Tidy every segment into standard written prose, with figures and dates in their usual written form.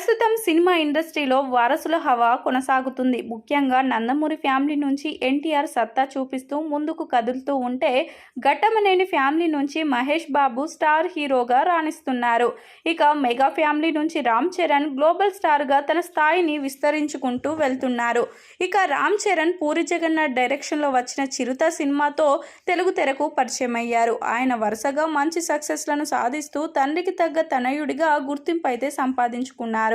ప్రస్తుతం సినిమా ఇండస్ట్రీలో వారసుల హవా కొనసాగుతుంది. ముఖ్యంగా నందమూరి ఫ్యామిలీ నుంచి ఎన్టీఆర్ సత్తా చూపిస్తూ ముందుకు కదులుతూ ఉంటే, ఘట్టమనేని ఫ్యామిలీ నుంచి మహేష్ బాబు స్టార్ హీరోగా రాణిస్తున్నారు. ఇక మెగా ఫ్యామిలీ నుంచి రామ్ చరణ్ గ్లోబల్ స్టార్గా తన స్థాయిని విస్తరించుకుంటూ వెళ్తున్నారు. ఇక రామ్ చరణ్ పూరి జగన్నాథ్ డైరెక్షన్లో వచ్చిన చిరుత సినిమాతో తెలుగు తెరకు పరిచయమయ్యారు. ఆయన వరుసగా మంచి సక్సెస్లను సాధిస్తూ తండ్రికి తగ్గ తనయుడిగా గుర్తింపు అయితే సంపాదించుకున్నారు.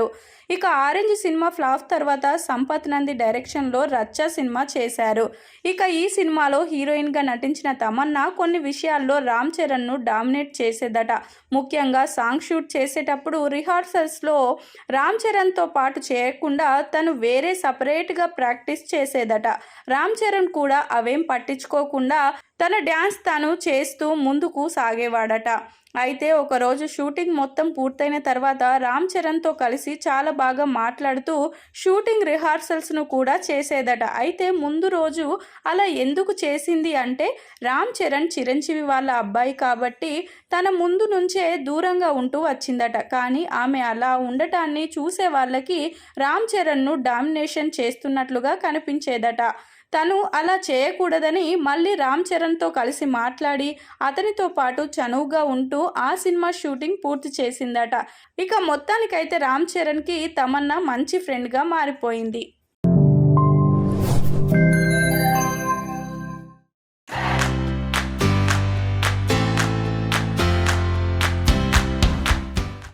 ఇక ఆరెంజ్ సినిమా ఫ్లాప్ తర్వాత సంపత్ నంది డైరెక్షన్లో రచ్చ సినిమా చేశారు. ఇక ఈ సినిమాలో హీరోయిన్గా నటించిన తమన్నా కొన్ని విషయాల్లో రామ్ చరణ్ను డామినేట్ చేసేదట. ముఖ్యంగా సాంగ్ షూట్ చేసేటప్పుడు రిహార్సల్స్లో రామ్ చరణ్తో పాటు చేయకుండా తను వేరే సపరేట్గా ప్రాక్టీస్ చేసేదట. రామ్ చరణ్ కూడా అవేం పట్టించుకోకుండా తన డ్యాన్స్ తాను చేస్తూ ముందుకు సాగేవాడట. అయితే ఒకరోజు షూటింగ్ మొత్తం పూర్తయిన తర్వాత రామ్ చరణ్తో కలిసి చాలా బాగా మాట్లాడుతూ షూటింగ్ రిహార్సల్స్ను కూడా చేసేదట. అయితే ముందు రోజు అలా ఎందుకు చేసింది అంటే, రామ్ చరణ్ చిరంజీవి వాళ్ళ అబ్బాయి కాబట్టి తన ముందు నుంచే దూరంగా ఉంటూ వచ్చిందట. కానీ ఆమె అలా ఉండటాన్ని చూసే వాళ్ళకి రామ్ చరణ్ను డామినేషన్ చేస్తున్నట్లుగా కనిపించేదట. తను అలా చేయకూడదని మళ్ళీ రామ్ చరణ్తో కలిసి మాట్లాడి అతనితో పాటు చనువుగా ఉంటూ ఆ సినిమా షూటింగ్ పూర్తి చేసిందట. ఇక మొత్తానికైతే రామ్ చరణ్కి తమన్నా మంచి ఫ్రెండ్గా మారిపోయింది.